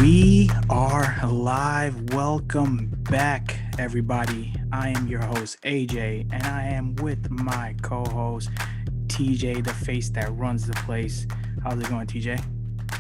We are live. Welcome back, everybody. I am your host, AJ, and I am with my co host, TJ, the face that runs the place. How's it going, TJ?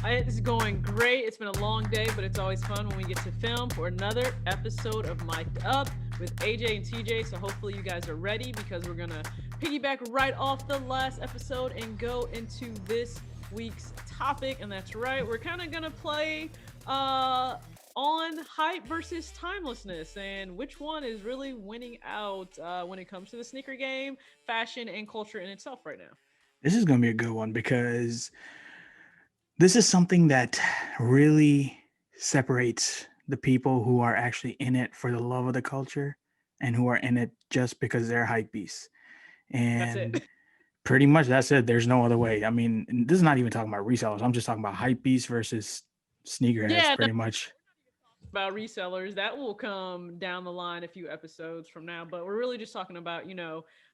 It's going great. It's been a long day, but it's always fun when we get to film for another episode of Mic'd Up with AJ and TJ. So hopefully you guys are ready because we're gonna piggyback right off the last episode and go into this week's topic. And that's right, we're kind of gonna play uh on hype versus timelessness and which one is really winning out when it comes to the sneaker game, fashion, and culture in itself right now. This is going to be a good one because this is something that really separates the people who are actually in it for the love of the culture and who are in it just because they're hype beasts. That's it. And pretty much that's it. There's no other way. I mean, this is not even talking about resellers. I'm just talking about hype beasts versus sneakerheads, Yeah, pretty much. about resellers that will come down the line a few episodes from now, but we're really just talking about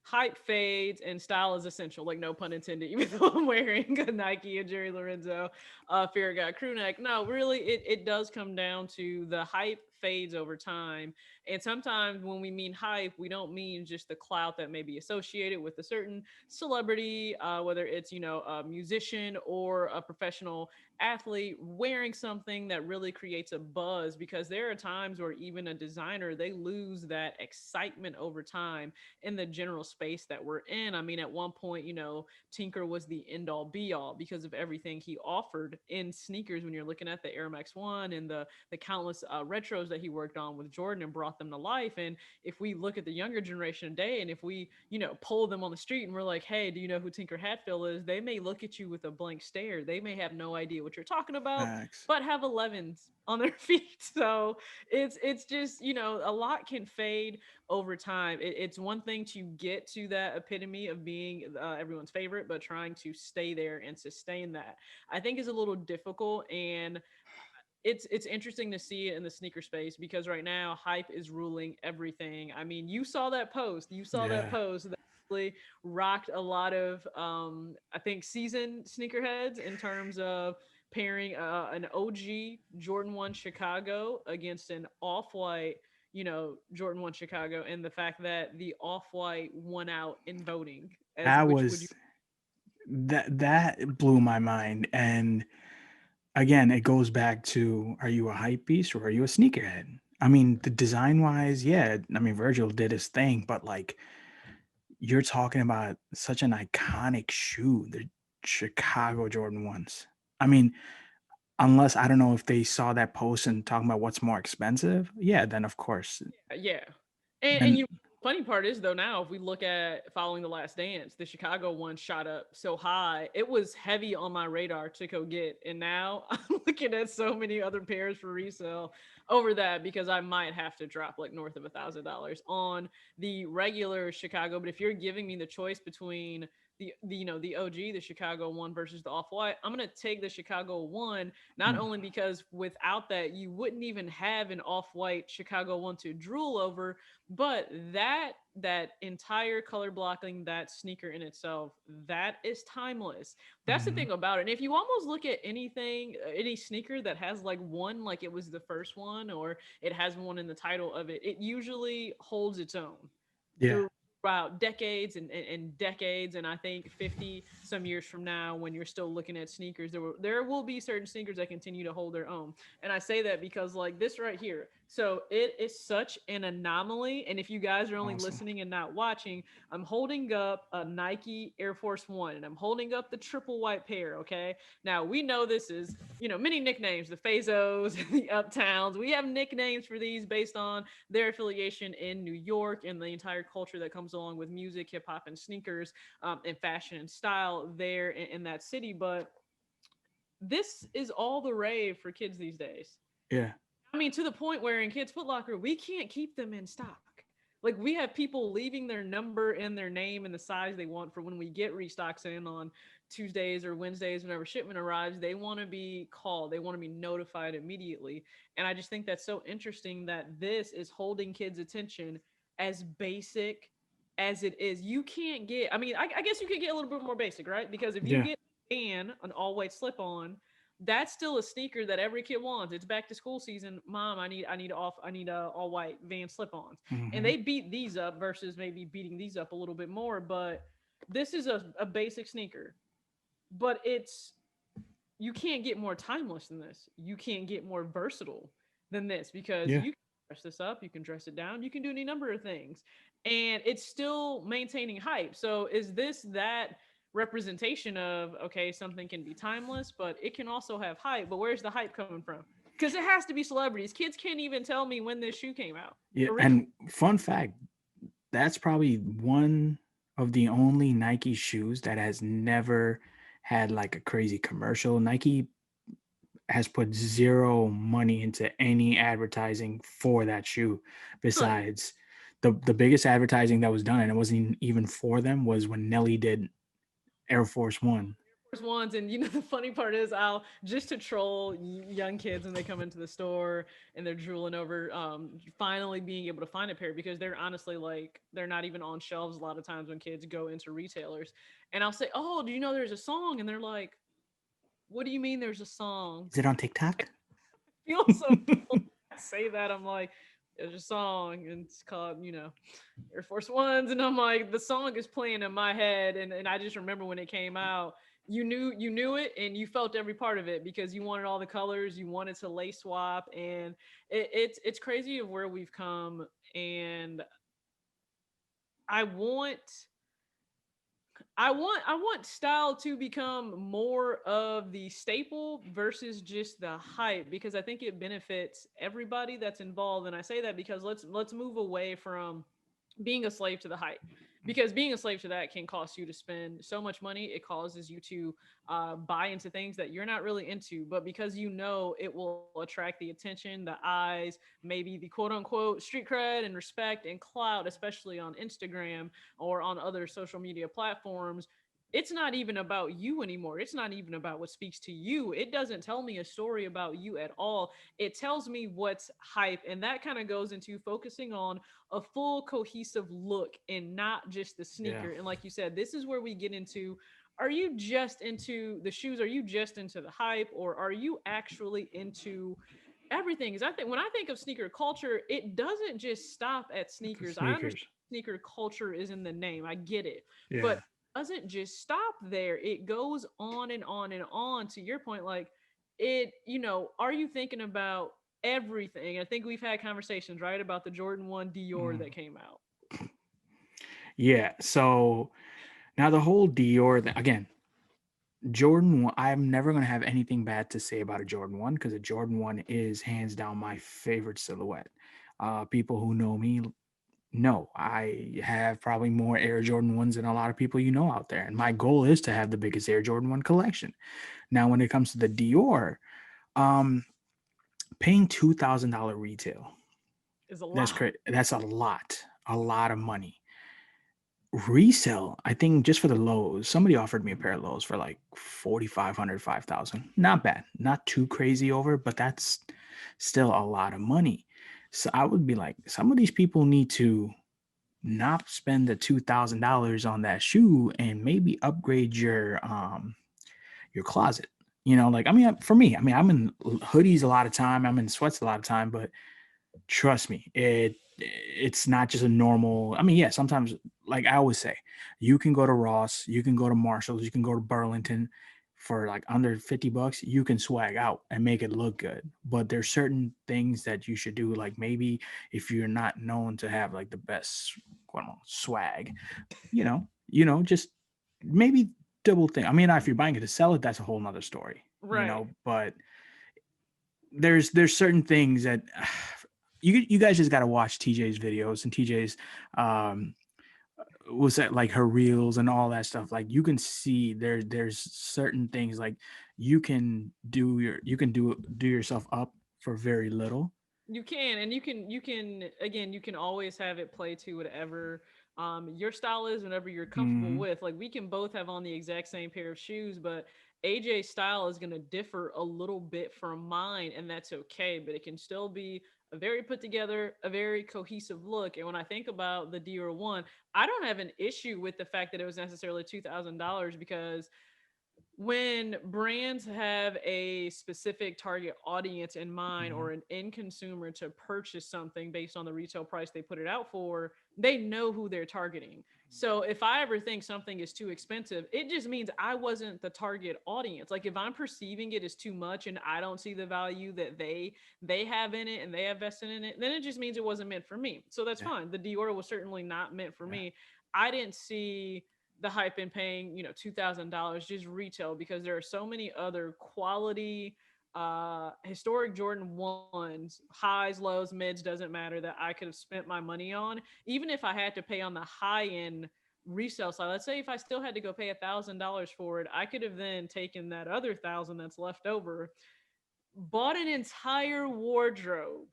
hype fades and style is essential, like no pun intended, even though I'm wearing a Nike and Jerry Lorenzo Fear God crew neck. No, really, it does come down to the hype fades over time. And sometimes when we mean hype, we don't mean just the clout that may be associated with a certain celebrity, whether it's a musician or a professional athlete wearing something that really creates a buzz, because there are times where even a designer, they lose that excitement over time in the general space that we're in. I mean, at one point, Tinker was the end all be all because of everything he offered in sneakers. When you're looking at the Air Max 1 and the countless retros that he worked on with Jordan and brought them to life. And if we look at the younger generation today, and if we pull them on the street and we're like, hey, do you know who Tinker Hatfield is, they may look at you with a blank stare. They may have no idea what you're talking about, Facts. but have 11s on their feet. So it's just, a lot can fade over time. It's one thing to get to that epitome of being everyone's favorite, but trying to stay there and sustain that, I think, is a little difficult. And it's interesting to see it in the sneaker space because right now hype is ruling everything. I mean, you saw that post. You saw that Yeah. post that really rocked a lot of I think seasoned sneakerheads in terms of pairing an OG Jordan 1 Chicago against an off-white Jordan 1 Chicago, and the fact that the off-white won out in voting. As That which would you was that blew my mind. And again, it goes back to, are you a hype beast or are you a sneakerhead? I mean, the design wise, yeah. I mean, Virgil did his thing, but like you're talking about such an iconic shoe, the Chicago Jordan ones. I mean, unless I don't know if they saw that post and talking about what's more expensive, yeah, then of course. Yeah. And Then funny part is though, now if we look at following the last dance, the Chicago one shot up so high, it was heavy on my radar to go get. And now I'm looking at so many other pairs for resale over that because I might have to drop like north of $1,000 on the regular Chicago. But if you're giving me the choice between the OG, the Chicago one versus the off white, I'm gonna take the Chicago one, not mm, only because without that you wouldn't even have an off white Chicago one to drool over, but that entire color blocking, that sneaker in itself, that is timeless. That's the mm, thing about it. And if you almost look at anything, any sneaker that has like one, like it was the first one, or it has one in the title of it, it usually holds its own yeah, throughout decades and decades. And I think 50 some years from now, when you're still looking at sneakers, there will be certain sneakers that continue to hold their own. And I say that because like this right here, so it is such an anomaly. And if you guys are only awesome. listening and not watching, I'm holding up a Nike Air Force One, and I'm holding up the triple white pair. Okay, now we know this is, many nicknames, the Fazos, the Uptowns. We have nicknames for these based on their affiliation in New York and the entire culture that comes along with music, hip hop, and sneakers, and fashion and style there in that city. But this is all the rave for kids these days. Yeah, I mean, to the point where in Kids Foot Locker, we can't keep them in stock. Like, we have people leaving their number and their name and the size they want for when we get restocks in on Tuesdays or Wednesdays, whenever shipment arrives. They want to be called, they want to be notified immediately. And I just think that's so interesting that this is holding kids' attention as basic as it is. You can't get, I mean, I guess you could get a little bit more basic, right? Because if you yeah, get an all white slip on, that's still a sneaker that every kid wants. It's back to school season. Mom, I need a all white Van slip-ons. And Hmm. they beat these up versus maybe beating these up a little bit more, but this is a basic sneaker. But it's you can't get more timeless than this. You can't get more versatile than this because Yeah. you can dress this up, you can dress it down, you can do any number of things. And it's still maintaining hype. So is this that representation of okay, something can be timeless, but it can also have hype. But where's the hype coming from? Because it has to be celebrities. Kids can't even tell me when this shoe came out. Yeah. For real. And fun fact, that's probably one of the only Nike shoes that has never had like a crazy commercial. Nike has put zero money into any advertising for that shoe Really? besides the biggest advertising that was done, and it wasn't even for them, was when Nelly did Air Force One. First ones, and the funny part is I'll just to troll young kids when they come into the store and they're drooling over finally being able to find a pair because they're honestly like they're not even on shelves a lot of times when kids go into retailers. And I'll say, oh, do you know there's a song? And they're like, what do you mean there's a song? Is it on TikTok? I feel so old. I say that I'm like there's a song and it's called Air Force Ones, and I'm like, the song is playing in my head, and I just remember when it came out, you knew it, and you felt every part of it because you wanted all the colors, you wanted to lace swap, and it's crazy of where we've come, and I want. I want style to become more of the staple versus just the hype because I think it benefits everybody that's involved. And I say that because let's move away from being a slave to the hype because being a slave to that can cost you to spend so much money. It causes you to buy into things that you're not really into, but because it will attract the attention, the eyes, maybe the quote unquote street cred and respect and clout, especially on Instagram or on other social media platforms. It's not even about you anymore. It's not even about what speaks to you. It doesn't tell me a story about you at all. It tells me what's hype. And that kind of goes into focusing on a full cohesive look and not just the Yeah. sneaker. And like you said, this is where we get into, are you just into the shoes? Are you just into the hype? Or are you actually into everything? Because I think when I think of sneaker culture, it doesn't just stop at The sneakers. I understand sneakers. sneaker culture is in the name. I get it. But Yeah. it doesn't just stop there. It goes on and on and on to your point. Like are you thinking about everything? I think we've had conversations, right, about the Jordan 1 Dior Mm. that came out. Yeah. So now the whole Dior thing, again, Jordan 1, I'm never going to have anything bad to say about a Jordan 1 because a Jordan 1 is hands down my favorite silhouette. People who know me know I have probably more Air Jordan 1s than a lot of people out there. And my goal is to have the biggest Air Jordan 1 collection. Now, when it comes to the Dior, um, paying $2,000 retail, Is a lot. that's a lot of money. Resell, I think just for the lows, somebody offered me a pair of lows for like 4,500, 5,000. Not bad, not too crazy over, but that's still a lot of money. So I would be like, some of these people need to not spend the $2,000 on that shoe and maybe upgrade your closet. Like, I mean, for me, I mean, I'm in hoodies a lot of time, I'm in sweats a lot of time, but trust me, it's not just a normal. I mean, yeah, sometimes, like I always say, you can go to Ross, you can go to Marshalls, you can go to Burlington for like under $50. You can swag out and make it look good. But there's certain things that you should do, like maybe if you're not known to have like the best quote unquote swag, just maybe double think. I mean, if you're buying it to sell it, that's a whole nother story, Right. but there's certain things that you guys just got to watch TJ's videos and TJ's um was that like her reels and all that stuff. Like you can see there's certain things like you can do yourself up for very little. You can, and you can again, you can always have it play to whatever your style is, whenever you're comfortable Mm-hmm. with. Like we can both have on the exact same pair of shoes, but AJ's style is going to differ a little bit from mine, and that's okay. But it can still be a very put together, a very cohesive look. And when I think about the Dior one, I don't have an issue with the fact that it was necessarily $2,000 because when brands have a specific target audience in mind Hmm. or an end consumer to purchase something based on the retail price they put it out for, they know who they're targeting. So if I ever think something is too expensive, it just means I wasn't the target audience. Like if I'm perceiving it as too much and I don't see the value that they have in it and they have vested in it, then it just means it wasn't meant for me. So that's Yeah, fine. The Dior was certainly not meant for yeah, me. I didn't see the hype in paying, $2,000 just retail, because there are so many other quality historic Jordan 1s, highs, lows, mids, doesn't matter, that I could have spent my money on, even if I had to pay on the high end resale side. Let's say if I still had to go pay $1,000 for it, I could have then taken that other thousand that's left over, bought an entire wardrobe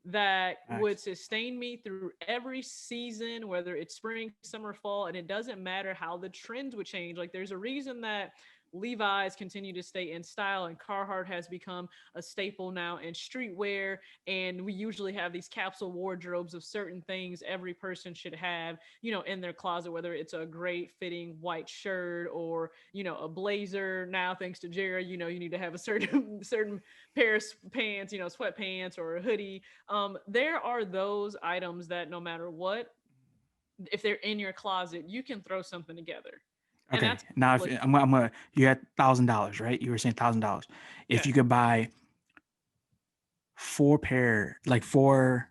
that would facts. sustain me through every season, whether it's spring, summer, fall, and it doesn't matter how the trends would change. Like there's a reason that Levi's continue to stay in style and Carhartt has become a staple now in streetwear. And we usually have these capsule wardrobes of certain things every person should have, in their closet, whether it's a great fitting white shirt or, a blazer. Now, thanks to Jared, you need to have a certain certain pair of pants, sweatpants or a hoodie. There are those items that no matter what, if they're in your closet, you can throw something together. And Okay, that's now if like, I'm gonna, you had $1,000, right? You were saying $1,000. If yeah. you could buy four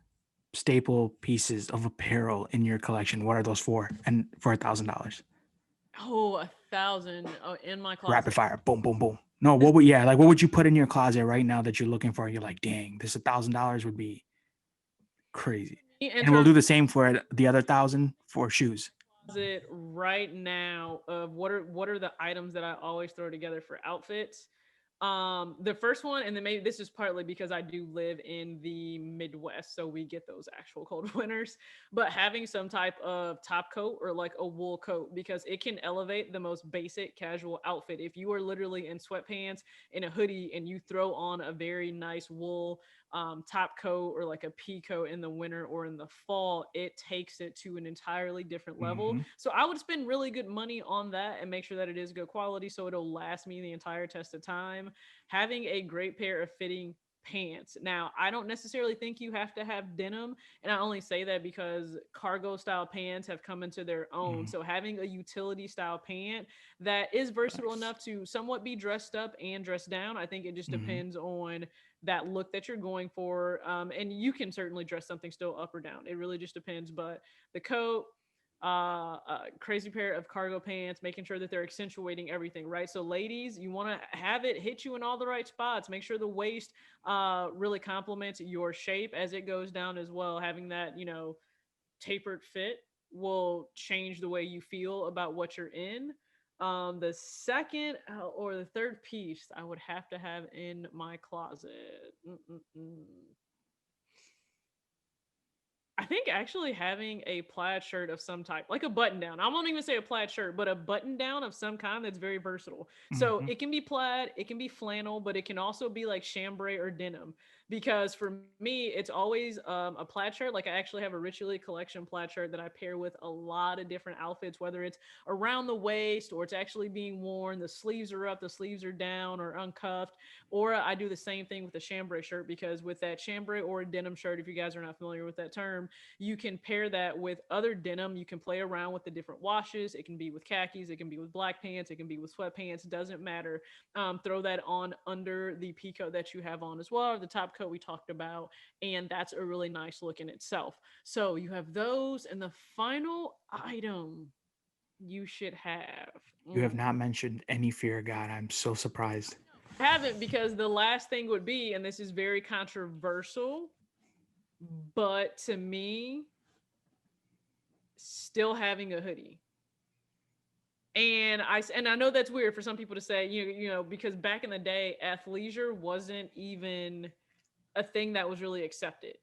staple pieces of apparel in your collection, what are those four? And for $1,000, Oh, 1,000 in my rapid closet. fire, boom, boom, boom. No, This what would yeah, like what would you put in your closet right now that you're looking for? You're like, dang, this $1,000 would be crazy. in And we'll terms do the same for the other 1,000 for shoes. closet right now of what are the items that I always throw together for outfits. The first one, and then maybe this is partly because I do live in the Midwest, so we get those actual cold winters, but having some type of top coat or like a wool coat, because it can elevate the most basic casual outfit. If you are literally in sweatpants and a hoodie and you throw on a very nice wool top coat or like a pea coat in the winter or in the fall, it takes it to an entirely different level. Hmm. So I would spend really good money on that and make sure that it is good quality so it'll last me the entire test of time. Having a great pair of fitting pants. Now, I don't necessarily think you have to have denim, and I only say that because cargo style pants have come into their own. Hmm. So having a utility style pant that is versatile Facts. enough to somewhat be dressed up and dressed down, I think it just Hmm. depends on that look that you're going for. And you can certainly dress something still up or down. It really just depends. But the coat, crazy pair of cargo pants, making sure that they're accentuating everything, right? So, ladies, you want to have it hit you in all the right spots. Make sure the waist really complements your shape as it goes down as well. Having that, tapered fit will change the way you feel about what you're in. The second or the third piece I would have to have in my closet. I think actually having a plaid shirt of some type, like a button down. I won't even say a plaid shirt, but a button down of some kind that's very versatile. So Hmm. it can be plaid, it can be flannel, but it can also be like chambray or denim. Because for me, it's always a plaid shirt. Like I actually have a Richley collection plaid shirt that I pair with a lot of different outfits, whether it's around the waist or it's actually being worn. The sleeves are up, the sleeves are down or uncuffed. Or I do the same thing with a chambray shirt, because with that chambray or a denim shirt, if you guys are not familiar with that term, you can pair that with other denim. You can play around with the different washes. It can be with khakis, it can be with black pants, it can be with sweatpants, doesn't matter. Throw that on under the pea coat that you have on as well, or the top coat we talked about, and that's a really nice look in itself. So you have those, and the final item you should have. You have not mentioned any fear of God. I'm so surprised. I haven't, because the last thing would be, and this is very controversial, but to me, still having a hoodie. And I know that's weird for some people to say, because back in the day, athleisure wasn't even a thing that was really accepted,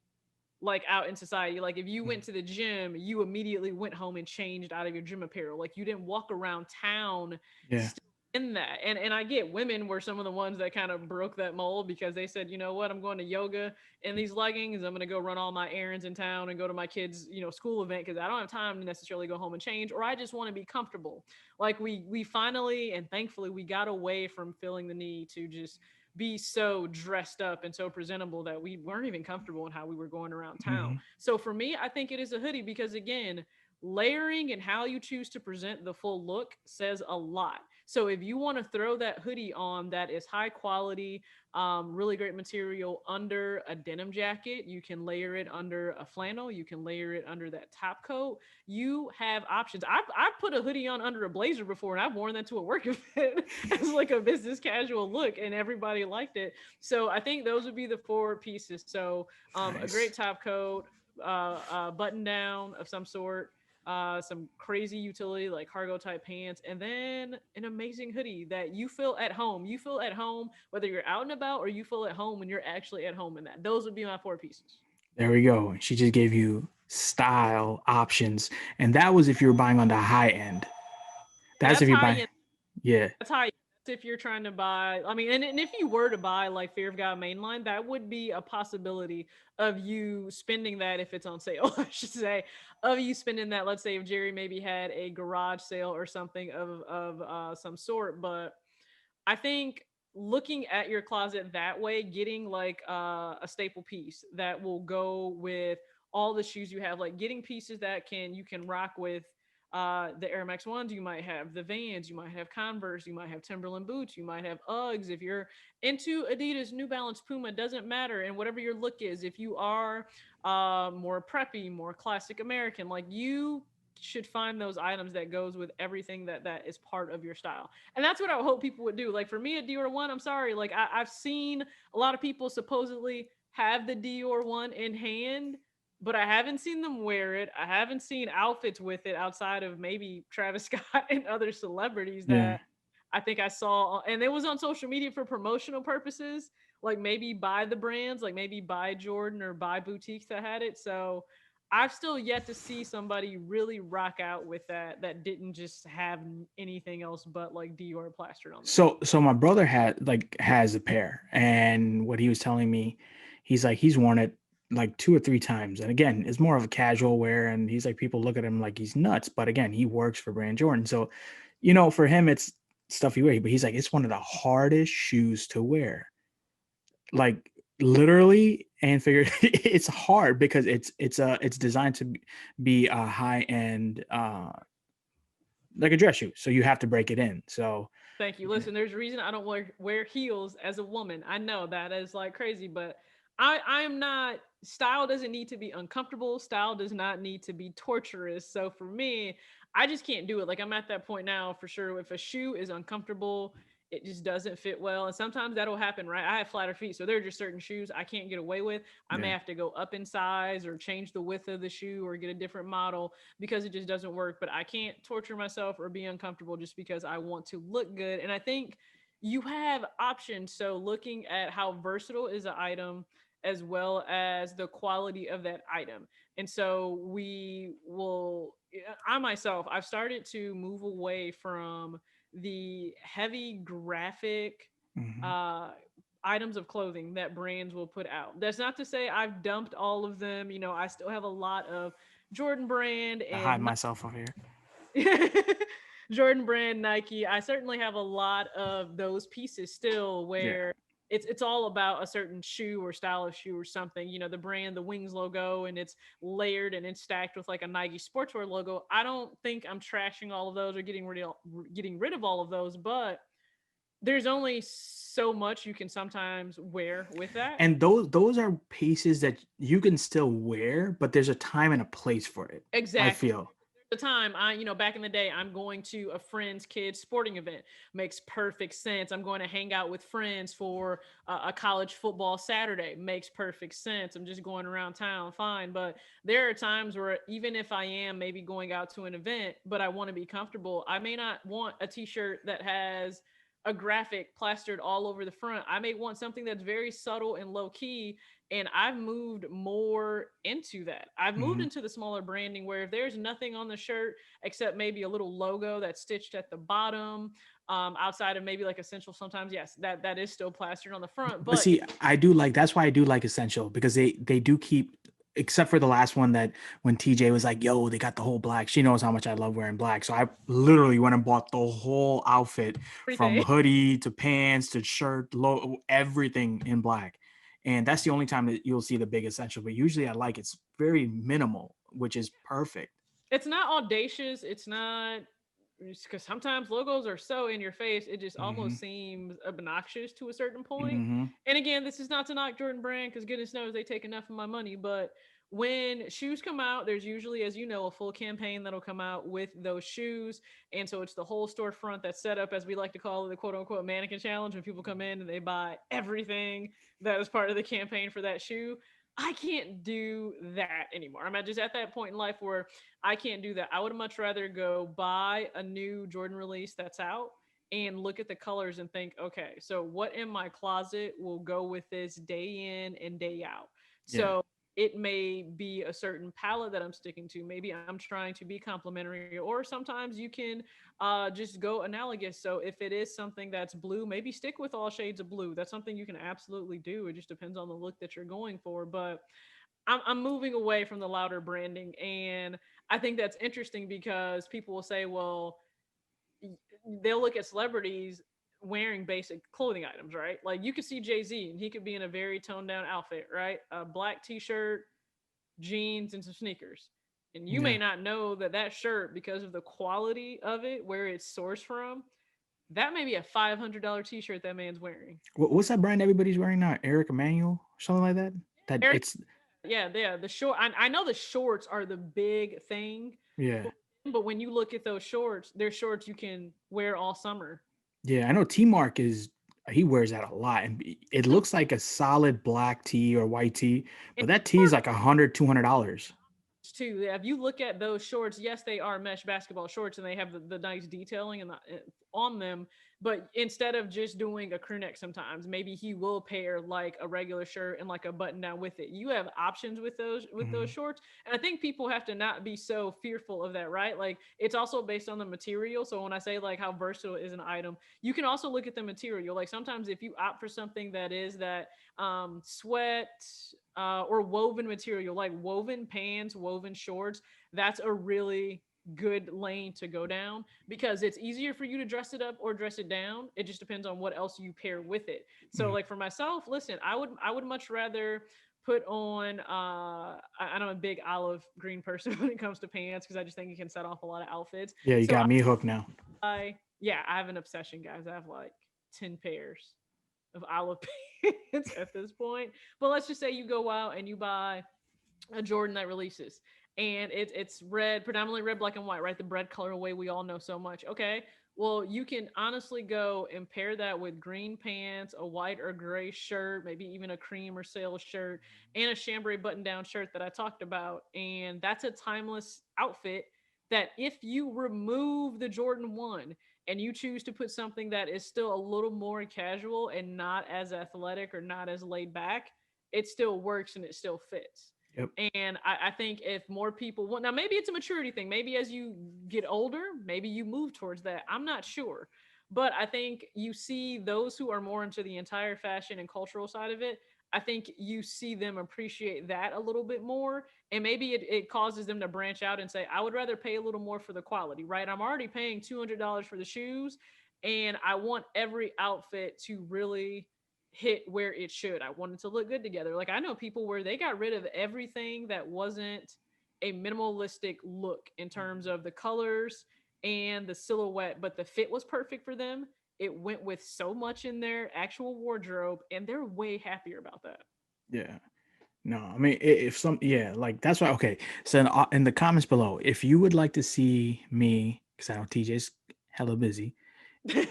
like out in society. Like if you went Mhm. to the gym, you immediately went home and changed out of your gym apparel. Like you didn't walk around town Yeah. in that. And I get women were some of the ones that kind of broke that mold because they said, you know what, I'm going to yoga in these leggings. I'm going to go run all my errands in town and go to my kids, school event because I don't have time to necessarily go home and change, or I just want to be comfortable. Like we finally and thankfully we got away from feeling the need to just be so dressed up and so presentable that we weren't even comfortable in how we were going around town. Hmm. So for me, I think it is a hoodie because again, layering and how you choose to present the full look says a lot. So if you want to throw that hoodie on that is high quality, really great material under a denim jacket, you can layer it under a flannel, you can layer it under that top coat. You have options. I've put a hoodie on under a blazer before, and I've worn that to a work event as like a business casual look, and everybody liked it. So I think those would be the four pieces. So a great Nice. top coat, button down of some sort, some crazy utility like cargo type pants, and then an amazing hoodie that you feel at home. You feel at home whether you're out and about or you feel at home when you're actually at home in that. Those would be my four pieces. There we go. She just gave you style options, and that was if you were buying on the high end. And That's that's if you're high buying. end. Yeah. That's high. That's if you're trying to buy. I mean, and if you were to buy like Fear of God mainline, that would be a possibility of you spending that if it's on sale. I should say, of you spending that. Let's say if Jerry maybe had a garage sale or something of some sort, but I think looking at your closet that way, getting like a staple piece that will go with all the shoes you have, like getting pieces that you can rock with the Air Max ones. You might have the Vans, you might have Converse, you might have Timberland boots, you might have Uggs. If you're into Adidas, New Balance, Puma, doesn't matter. And whatever your look is, if you are more preppy, more classic American, like you should find those items that goes with everything that is part of your style. And that's what I hope people would do. Like for me, a Dior one, I'm sorry, like I've seen a lot of people supposedly have the Dior one in hand, but I haven't seen them wear it. I haven't seen outfits with it outside of maybe Travis Scott and other celebrities Yeah. that I think I saw, and it was on social media for promotional purposes, like maybe by the brands, like maybe by Jordan or by boutiques that had it. So I've still yet to see somebody really rock out with that didn't just have anything else but like Dior plastered on there. So my brother has a pair, and what he was telling me, he's like he's worn it like 2 or 3 times, and again, it's more of a casual wear, and he's like people look at him like he's nuts, but again, he works for Brand Jordan, so for him it's stuff he wears, but he's like it's one of the hardest shoes to wear, like literally and figure it's hard because it's designed to be a high end like a dress shoe, so you have to break it in. So Thank you. Listen, there's a reason I don't wear heels as a woman. I know that is like crazy, but I am not. Style doesn't need to be uncomfortable. Style does not need to be torturous. So for me, I just can't do it. Like I'm at that point now for sure. If a shoe is uncomfortable, it just doesn't fit well. And sometimes that'll happen, right? I have flatter feet, so there are just certain shoes I can't get away with. I may yeah. have to go up in size or change the width of the shoe or get a different model because it just doesn't work. But I can't torture myself or be uncomfortable just because I want to look good. And I think you have options. So looking at how versatile is an item as well as the quality of that item. And so I myself, I've started to move away from the heavy graphic Hmm. uh, items of clothing that brands will put out. That's not to say I've dumped all of them. I still have a lot of Jordan brand I hide and myself over here. Jordan brand Nike. I certainly have a lot of those pieces still Yeah. where it's all about a certain shoe or style of shoe or something. The brand, the Wings logo, and it's layered and it's stacked with like a Nike sportswear logo. I don't think I'm trashing all of those or getting rid of all of those, but there's only so much you can sometimes wear with that. And those are pieces that you can still wear, but there's a time and a place for it. I Exactly. feel. The time back in the day, I'm going to a friend's kid's sporting event. Makes perfect sense. I'm going to hang out with friends for a college football Saturday. Makes perfect sense. I'm just going around town, fine. But there are times where even if I am maybe going out to an event, but I want to be comfortable, I may not want a t-shirt that has a graphic plastered all over the front. I may want something that's very subtle and low key. And I've moved more into that. I've moved Hmm. into the smaller branding where if there's nothing on the shirt except maybe a little logo that's stitched at the bottom, outside of maybe like essential, sometimes yes, that is still plastered on the front. But But see, I do like that's why I do like Essential because they do keep except for the last one that when TJ was like, "Yo, they got the whole black." She knows how much I love wearing black, so I literally went and bought the whole outfit from everything. hoodie to pants to shirt, everything in black. And that's the only time that you'll see the big Essential. But usually, I like it's very minimal, which is perfect. It's not audacious. It's not, because sometimes logos are so in your face, it just Hmm. almost seems obnoxious to a certain point. Hmm. And again, this is not to knock Jordan Brand because goodness knows they take enough of my money. But when shoes come out, there's usually, as you know, a full campaign that'll come out with those shoes. And so it's the whole storefront that's set up, as we like to call it, the quote unquote mannequin challenge, when people come in and they buy everything that is part of the campaign for that shoe. I can't do that anymore. I'm just at that point in life where I can't do that. I would much rather go buy a new Jordan release that's out and look at the colors and think, okay, so what in my closet will go with this day in and day out? Yeah, So it may be a certain palette that I'm sticking to. Maybe I'm trying to be complimentary, or sometimes you can just go analogous. So if it is something that's blue, maybe stick with all shades of blue. That's something you can absolutely do. It just depends on the look that you're going for. But I'm moving away from the louder branding. And I think that's interesting because people will say, well, they'll look at celebrities wearing basic clothing items, right? Like you could see Jay-Z and he could be in a very toned down outfit, right? A black t-shirt, jeans, and some sneakers. And you may yeah. not know that that shirt, because of the quality of it, where it's sourced from, that may be a $500 t-shirt that man's wearing. What's that brand everybody's wearing now? Eric Emanuel, something like that. That Eric, it's yeah. The short. I know the shorts are the big thing, yeah. but when you look at those shorts, they're shorts you can wear all summer. Yeah, I know T Mark is he wears that a lot, and it So, looks like a solid black tee or white tee, and but that tee is like $100, $200. too. Yeah, if you look at those shorts, yes, they are mesh basketball shorts, and they have the nice detailing and on them. But instead of just doing a crew neck, sometimes maybe he will pair like a regular shirt and like a button down with it. You have options with those Hmm. shorts, and I think people have to not be so fearful of that, right? Like it's also based on the material. So when I say like how versatile is an item, you can also look at the material. Like sometimes if you opt for something that is that sweat or woven material, like woven pants, woven shorts, that's a really good lane to go down because it's easier for you to dress it up or dress it down. It just depends on what else you pair with it. So Hmm. like for myself, listen, I would much rather put on I'm a big olive green person when it comes to pants because I just think it can set off a lot of outfits. Yeah, you So got me hooked now. yeah, I have an obsession, guys. I have like 10 pairs of olive pants at this point. But let's just say you go out and you buy a Jordan that releases, and it's red, predominantly red, black, and white, right? The bread colorway we all know so much. Okay, well you can honestly go and pair that with green pants, a white or gray shirt, maybe even a cream or sale shirt, and a chambray button-down shirt that I talked about, and that's a timeless outfit. That if you remove the Jordan 1 and you choose to put something that is still a little more casual and not as athletic or not as laid back, it still works and it still fits. Yep. And I think if more people want, now maybe it's a maturity thing. Maybe as you get older, maybe you move towards that. I'm not sure. But I think you see those who are more into the entire fashion and cultural side of it. I think you see them appreciate that a little bit more. And maybe it causes them to branch out and say, I would rather pay a little more for the quality, right? I'm already paying $200 for the shoes. And I want every outfit to really hit where it should. I wanted to look good together. Like I know people where they got rid of everything that wasn't a minimalistic look in terms of the colors and the silhouette, but the fit was perfect for them. It went with so much in their actual wardrobe, and they're way happier about that. Yeah. No, I mean if some yeah, like that's why okay. So in the comments below, if you would like to see me, because I know TJ's hella busy,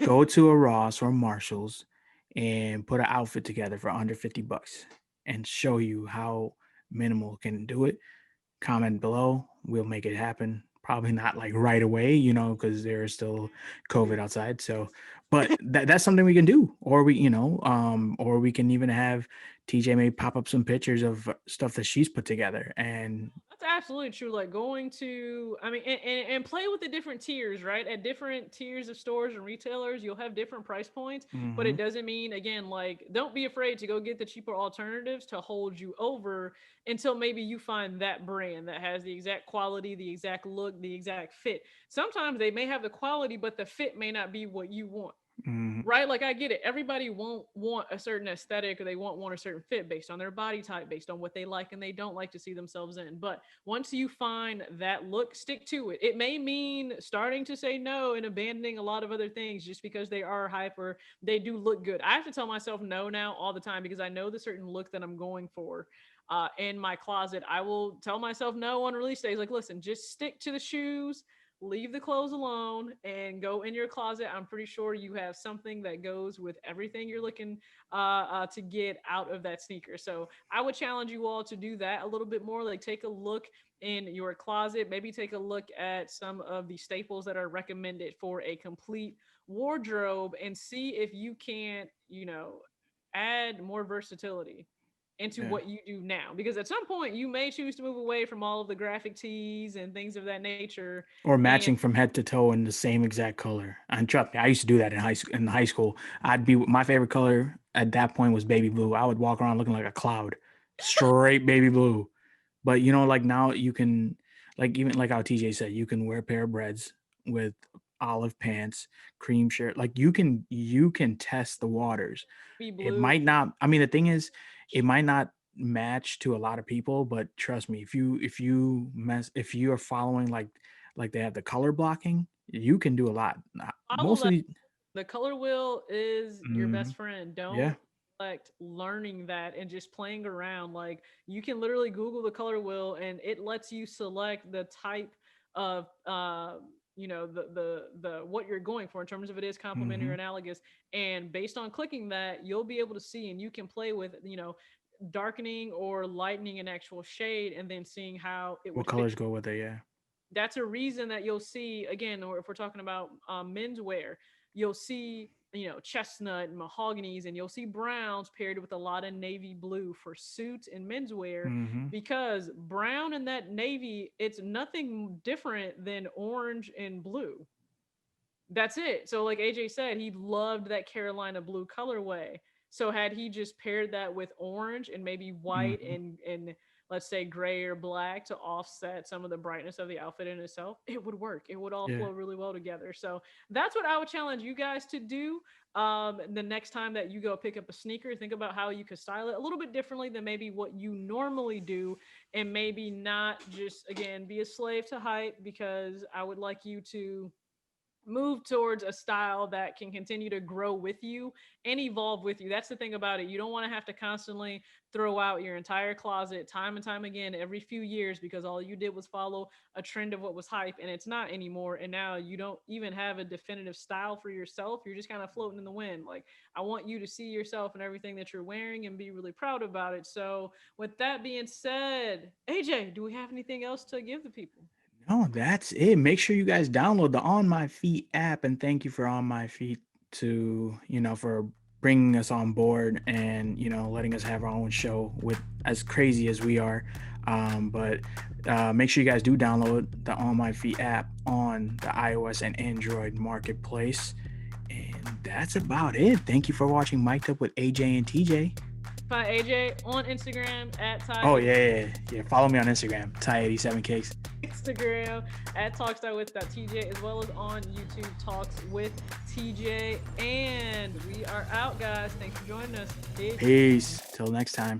go to a Ross or Marshalls and put an outfit together for under $50 and show you how minimal can do it. Comment below. We'll make it happen. Probably not like right away, because there's still COVID outside. So, but that's something we can do, or or we can even have TJ may pop up some pictures of stuff that she's put together. And That's absolutely true. Like going to, I mean, and play with the different tiers, right? At different tiers of stores and retailers, you'll have different price points, but mm-hmm, it doesn't mean, again, like, don't be afraid to go get the cheaper alternatives to hold you over until maybe you find that brand that has the exact quality, the exact look, the exact fit. Sometimes they may have the quality, but the fit may not be what you want, mm-hmm, right? Like I get it. Everybody won't want a certain aesthetic or they won't want a certain fit based on their body type, based on what they like and they don't like to see themselves in. But once you find that look, stick to it. It may mean starting to say no and abandoning a lot of other things just because they are hype or they do look good. I have to tell myself no now all the time because I know the certain look that I'm going for. In my closet, I will tell myself no on release days. Like, listen, just stick to the shoes, leave the clothes alone and go in your closet. I'm pretty sure you have something that goes with everything you're looking to get out of that sneaker. So I would challenge you all to do that a little bit more. Like take a look in your closet, maybe take a look at some of the staples that are recommended for a complete wardrobe and see if you can't, add more versatility into yeah. what you do now, because at some point you may choose to move away from all of the graphic tees and things of that nature. Or And matching from head to toe in the same exact color. And trust me, I used to do that in high school. My favorite color at that point was baby blue. I would walk around looking like a cloud, straight baby blue. But like now you can, like, even like how TJ said, you can wear a pair of breads with olive pants, cream shirt. Like you can test the waters. be It blue. might not. I mean, the thing is, it might not match to a lot of people, but trust me, if you are following like they have the color blocking, you can do a lot. Follow Most of that. the The color wheel is your best mhm, friend. yeah, Don't like learning that and just playing around. Like you can literally Google the color wheel and it lets you select the type of the what you're going for in terms of it is complementary or hmm, analogous. And based on clicking that, you'll be able to see and you can play with, darkening or lightening an actual shade and then seeing how it what would fit. colors go with it? Yeah. That's a reason that you'll see again, or if we're talking about menswear, you'll see chestnut and mahoganies, and you'll see browns paired with a lot of navy blue for suits and menswear, Hmm. because brown and that navy, it's nothing different than orange and blue. That's it. So like AJ said, he loved that Carolina blue colorway. So had he just paired that with orange and maybe white Hmm. and let's say gray or black to offset some of the brightness of the outfit in itself, it would work. It would all Yeah. flow really well together. So that's what I would challenge you guys to do. The next time that you go pick up a sneaker, think about how you could style it a little bit differently than maybe what you normally do, and maybe not just again be a slave to hype, because I would like you to move towards a style that can continue to grow with you and evolve with you. That's the thing about it. You don't want to have to constantly throw out your entire closet time and time again every few years because all you did was follow a trend of what was hype and it's not anymore. And now you don't even have a definitive style for yourself. You're just kind of floating in the wind. Like, I want you to see yourself in everything that you're wearing and be really proud about it. So, with that being said, AJ, do we have anything else to give the people? No, that's it. Make sure you guys download the On My Feet app, and thank you for On My Feet to for bringing us on board and letting us have our own show with as crazy as we are. But make sure you guys do download the On My Feet app on the iOS and Android marketplace. And that's about it. Thank you for watching Mic'd Up with AJ and TJ. Find AJ on Instagram at Oh Ty, yeah. Follow me on Instagram, Ty87Cakes. Instagram at talks.with.tj, as well as on YouTube, Talks with TJ. And we are out, guys. Thanks for joining us. Peace. Peace. Till next time.